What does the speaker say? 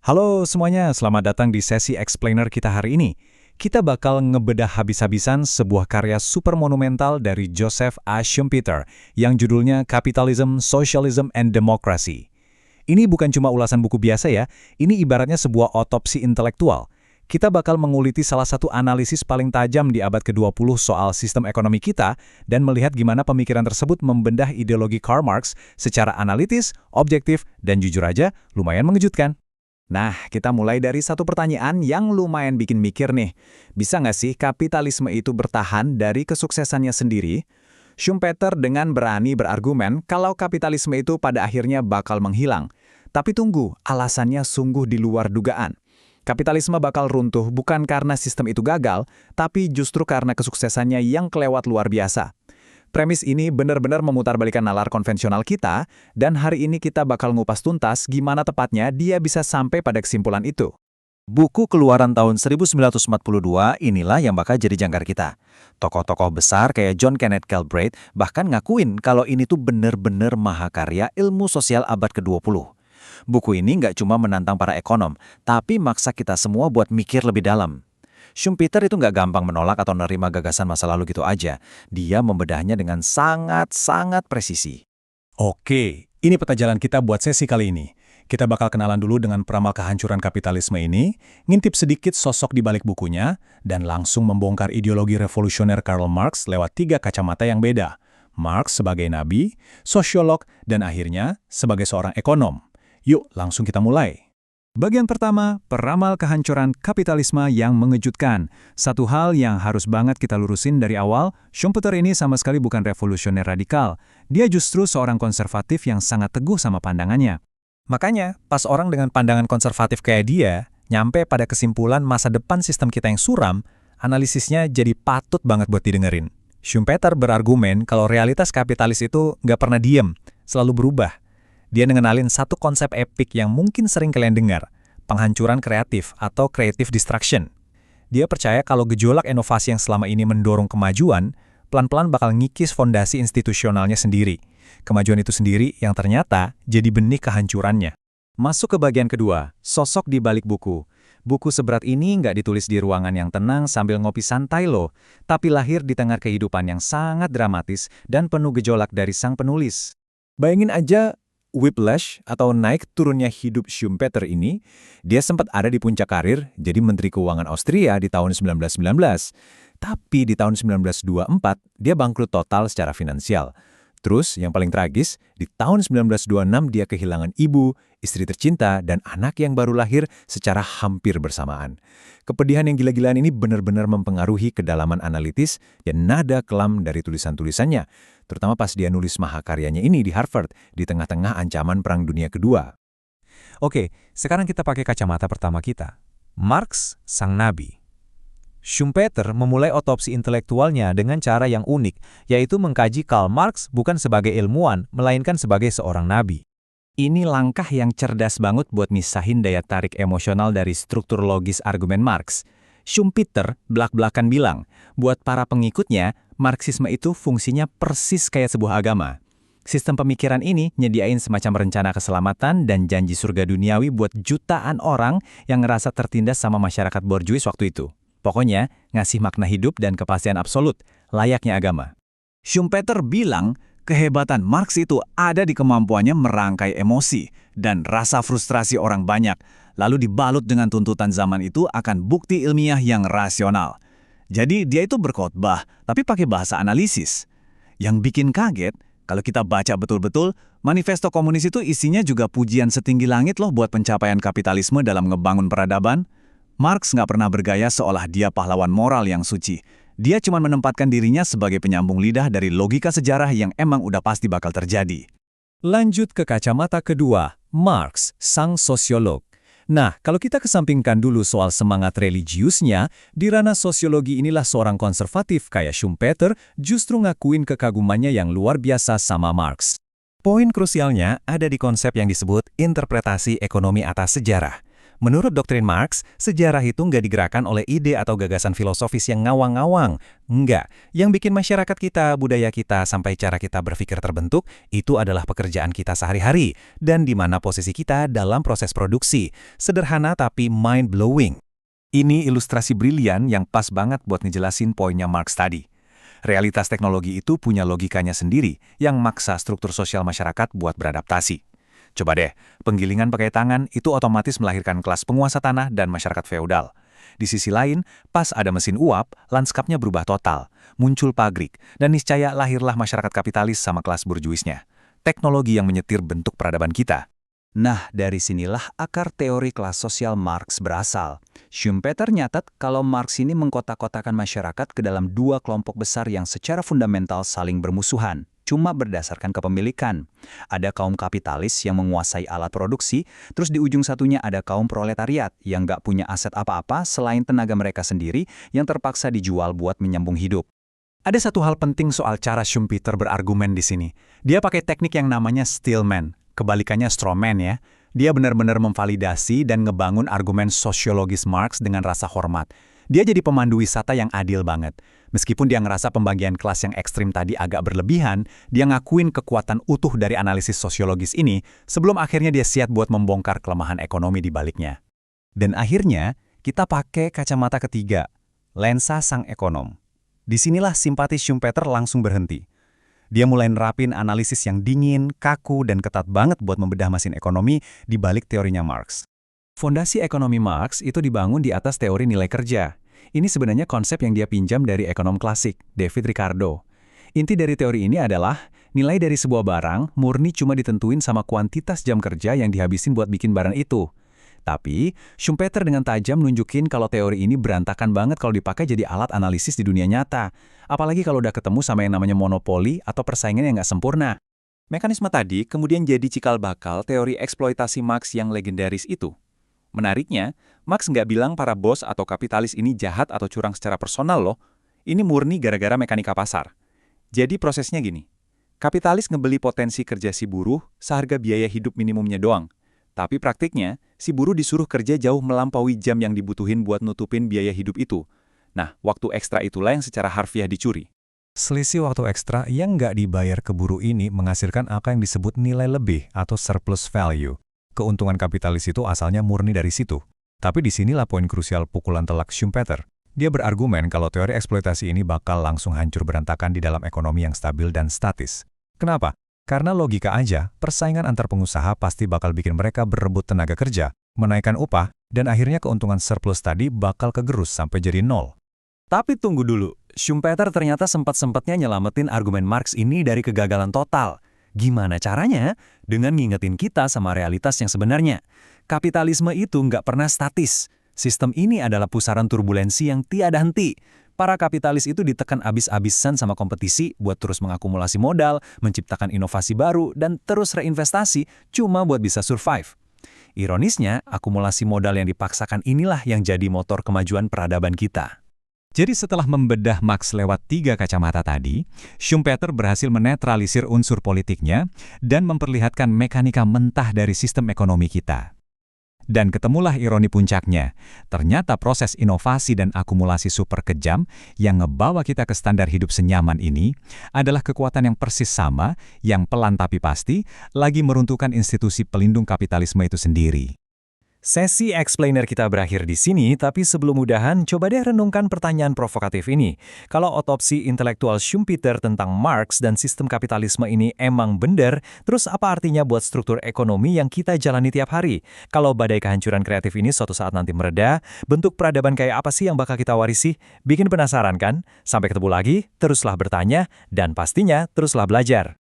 Halo semuanya, selamat datang di sesi explainer kita hari ini. Kita bakal ngebedah habis-habisan sebuah karya super monumental dari Joseph A. Schumpeter yang judulnya Capitalism, Socialism, and Democracy. Ini bukan cuma ulasan buku biasa ya, ini ibaratnya sebuah otopsi intelektual. Kita bakal menguliti salah satu analisis paling tajam di abad ke-20 soal sistem ekonomi kita dan melihat gimana pemikiran tersebut membedah ideologi Karl Marx secara analitis, objektif, dan jujur aja lumayan mengejutkan. Nah, kita mulai dari satu pertanyaan yang lumayan bikin mikir nih. Bisa nggak sih kapitalisme itu bertahan dari kesuksesannya sendiri? Schumpeter dengan berani berargumen kalau kapitalisme itu pada akhirnya bakal menghilang. Tapi tunggu, alasannya sungguh di luar dugaan. Kapitalisme bakal runtuh bukan karena sistem itu gagal, tapi justru karena kesuksesannya yang kelewat luar biasa. Premis ini benar-benar memutarbalikkan nalar konvensional kita, dan hari ini kita bakal ngupas tuntas gimana tepatnya dia bisa sampai pada kesimpulan itu. Buku keluaran tahun 1942 inilah yang bakal jadi jangkar kita. Tokoh-tokoh besar kayak John Kenneth Galbraith bahkan ngakuin kalau ini tuh bener-bener mahakarya ilmu sosial abad ke-20. Buku ini nggak cuma menantang para ekonom, tapi maksa kita semua buat mikir lebih dalam. Schumpeter itu nggak gampang menolak atau menerima gagasan masa lalu gitu aja. Dia membedahnya dengan sangat-sangat presisi. Oke, ini peta jalan kita buat sesi kali ini. Kita bakal kenalan dulu dengan peramal kehancuran kapitalisme ini, ngintip sedikit sosok di balik bukunya, dan langsung membongkar ideologi revolusioner Karl Marx lewat 3 kacamata yang beda. Marx sebagai nabi, sosiolog, dan akhirnya sebagai seorang ekonom. Yuk, langsung kita mulai. Bagian pertama, peramal kehancuran kapitalisme yang mengejutkan. Satu hal yang harus banget kita lurusin dari awal, Schumpeter ini sama sekali bukan revolusioner radikal. Dia justru seorang konservatif yang sangat teguh sama pandangannya. Makanya, pas orang dengan pandangan konservatif kayak dia, nyampe pada kesimpulan masa depan sistem kita yang suram, analisisnya jadi patut banget buat didengerin. Schumpeter berargumen kalau realitas kapitalis itu nggak pernah diem, selalu berubah. Dia ngenalin satu konsep epik yang mungkin sering kalian dengar, penghancuran kreatif atau creative destruction. Dia percaya kalau gejolak inovasi yang selama ini mendorong kemajuan, pelan-pelan bakal ngikis fondasi institusionalnya sendiri. Kemajuan itu sendiri yang ternyata jadi benih kehancurannya. Masuk ke bagian kedua, sosok di balik buku. Buku seberat ini nggak ditulis di ruangan yang tenang sambil ngopi santai loh, tapi lahir di tengah kehidupan yang sangat dramatis dan penuh gejolak dari sang penulis. Bayangin aja whiplash atau naik turunnya hidup Schumpeter ini, dia sempat ada di puncak karir jadi Menteri Keuangan Austria di tahun 1919. Tapi di tahun 1924, dia bangkrut total secara finansial. Terus, yang paling tragis, di tahun 1926 dia kehilangan ibu, istri tercinta, dan anak yang baru lahir secara hampir bersamaan. Kepedihan yang gila-gilaan ini benar-benar mempengaruhi kedalaman analitis dan nada kelam dari tulisan-tulisannya, terutama pas dia nulis mahakaryanya ini di Harvard di tengah-tengah ancaman Perang Dunia Kedua. Oke, sekarang kita pakai kacamata pertama kita. Marx, sang nabi. Schumpeter memulai otopsi intelektualnya dengan cara yang unik, yaitu mengkaji Karl Marx bukan sebagai ilmuwan, melainkan sebagai seorang nabi. Ini langkah yang cerdas banget buat misahin daya tarik emosional dari struktur logis argumen Marx. Schumpeter belak-belakan bilang, buat para pengikutnya, Marxisme itu fungsinya persis kayak sebuah agama. Sistem pemikiran ini nyediain semacam rencana keselamatan dan janji surga duniawi buat jutaan orang yang ngerasa tertindas sama masyarakat borjuis waktu itu. Pokoknya, ngasih makna hidup dan kepastian absolut, layaknya agama. Schumpeter bilang, kehebatan Marx itu ada di kemampuannya merangkai emosi dan rasa frustrasi orang banyak, lalu dibalut dengan tuntutan zaman itu akan bukti ilmiah yang rasional. Jadi dia itu berkhotbah, tapi pakai bahasa analisis. Yang bikin kaget, kalau kita baca betul-betul, manifesto komunis itu isinya juga pujian setinggi langit loh buat pencapaian kapitalisme dalam ngebangun peradaban. Marx nggak pernah bergaya seolah dia pahlawan moral yang suci. Dia cuma menempatkan dirinya sebagai penyambung lidah dari logika sejarah yang emang udah pasti bakal terjadi. Lanjut ke kacamata kedua, Marx, sang sosiolog. Nah, kalau kita kesampingkan dulu soal semangat religiusnya, di ranah sosiologi inilah seorang konservatif kayak Schumpeter justru ngakuin kekagumannya yang luar biasa sama Marx. Poin krusialnya ada di konsep yang disebut interpretasi ekonomi atas sejarah. Menurut doktrin Marx, sejarah itu nggak digerakkan oleh ide atau gagasan filosofis yang ngawang-ngawang. Enggak. Yang bikin masyarakat kita, budaya kita, sampai cara kita berpikir terbentuk, itu adalah pekerjaan kita sehari-hari, dan di mana posisi kita dalam proses produksi. Sederhana tapi mind-blowing. Ini ilustrasi brilian yang pas banget buat ngejelasin poinnya Marx tadi. Realitas teknologi itu punya logikanya sendiri yang maksa struktur sosial masyarakat buat beradaptasi. Coba deh, penggilingan pakai tangan itu otomatis melahirkan kelas penguasa tanah dan masyarakat feodal. Di sisi lain, pas ada mesin uap, lanskapnya berubah total, muncul pabrik, dan niscaya lahirlah masyarakat kapitalis sama kelas burjuisnya. Teknologi yang menyetir bentuk peradaban kita. Nah, dari sinilah akar teori kelas sosial Marx berasal. Schumpeter nyatat kalau Marx ini mengkotak-kotakan masyarakat ke dalam dua kelompok besar yang secara fundamental saling bermusuhan, cuma berdasarkan kepemilikan. Ada kaum kapitalis yang menguasai alat produksi, terus di ujung satunya ada kaum proletariat yang nggak punya aset apa-apa selain tenaga mereka sendiri yang terpaksa dijual buat menyambung hidup. Ada satu hal penting soal cara Schumpeter berargumen di sini. Dia pakai teknik yang namanya Stillman. Kebalikannya strawman ya. Dia benar-benar memvalidasi dan ngebangun argumen sosiologis Marx dengan rasa hormat. Dia jadi pemandu wisata yang adil banget. Meskipun dia ngerasa pembagian kelas yang ekstrim tadi agak berlebihan, dia ngakuin kekuatan utuh dari analisis sosiologis ini sebelum akhirnya dia siap buat membongkar kelemahan ekonomi di baliknya. Dan akhirnya, kita pakai kacamata ketiga, lensa sang ekonom. Disinilah simpati Schumpeter langsung berhenti. Dia mulai nerapin analisis yang dingin, kaku, dan ketat banget buat membedah mesin ekonomi di balik teorinya Marx. Fondasi ekonomi Marx itu dibangun di atas teori nilai kerja. Ini sebenarnya konsep yang dia pinjam dari ekonom klasik, David Ricardo. Inti dari teori ini adalah, nilai dari sebuah barang murni cuma ditentuin sama kuantitas jam kerja yang dihabisin buat bikin barang itu. Tapi, Schumpeter dengan tajam nunjukin kalau teori ini berantakan banget kalau dipakai jadi alat analisis di dunia nyata. Apalagi kalau udah ketemu sama yang namanya monopoli atau persaingan yang nggak sempurna. Mekanisme tadi kemudian jadi cikal bakal teori eksploitasi Marx yang legendaris itu. Menariknya, Marx nggak bilang para bos atau kapitalis ini jahat atau curang secara personal loh. Ini murni gara-gara mekanika pasar. Jadi prosesnya gini. Kapitalis ngebeli potensi kerja si buruh seharga biaya hidup minimumnya doang. Tapi praktiknya, si buruh disuruh kerja jauh melampaui jam yang dibutuhin buat nutupin biaya hidup itu. Nah, waktu ekstra itulah yang secara harfiah dicuri. Selisih waktu ekstra yang nggak dibayar ke buruh ini menghasilkan apa yang disebut nilai lebih atau surplus value. Keuntungan kapitalis itu asalnya murni dari situ. Tapi disinilah poin krusial pukulan telak Schumpeter. Dia berargumen kalau teori eksploitasi ini bakal langsung hancur berantakan di dalam ekonomi yang stabil dan statis. Kenapa? Karena logika aja, persaingan antar pengusaha pasti bakal bikin mereka berebut tenaga kerja, menaikkan upah, dan akhirnya keuntungan surplus tadi bakal kegerus sampai jadi nol. Tapi tunggu dulu, Schumpeter ternyata sempat-sempatnya nyelamatin argumen Marx ini dari kegagalan total. Gimana caranya? Dengan ngingetin kita sama realitas yang sebenarnya. Kapitalisme itu nggak pernah statis. Sistem ini adalah pusaran turbulensi yang tiada henti. Para kapitalis itu ditekan abis-abisan sama kompetisi buat terus mengakumulasi modal, menciptakan inovasi baru, dan terus reinvestasi cuma buat bisa survive. Ironisnya, akumulasi modal yang dipaksakan inilah yang jadi motor kemajuan peradaban kita. Jadi setelah membedah Marx lewat 3 kacamata tadi, Schumpeter berhasil menetralisir unsur politiknya dan memperlihatkan mekanika mentah dari sistem ekonomi kita. Dan ketemulah ironi puncaknya. Ternyata proses inovasi dan akumulasi super kejam yang ngebawa kita ke standar hidup senyaman ini adalah kekuatan yang persis sama, yang pelan tapi pasti, lagi meruntuhkan institusi pelindung kapitalisme itu sendiri. Sesi explainer kita berakhir di sini, tapi sebelum udahan, coba deh renungkan pertanyaan provokatif ini. Kalau otopsi intelektual Schumpeter tentang Marx dan sistem kapitalisme ini emang bener, terus apa artinya buat struktur ekonomi yang kita jalani tiap hari? Kalau badai kehancuran kreatif ini suatu saat nanti mereda, bentuk peradaban kayak apa sih yang bakal kita warisi? Bikin penasaran kan? Sampai ketemu lagi, teruslah bertanya, dan pastinya teruslah belajar.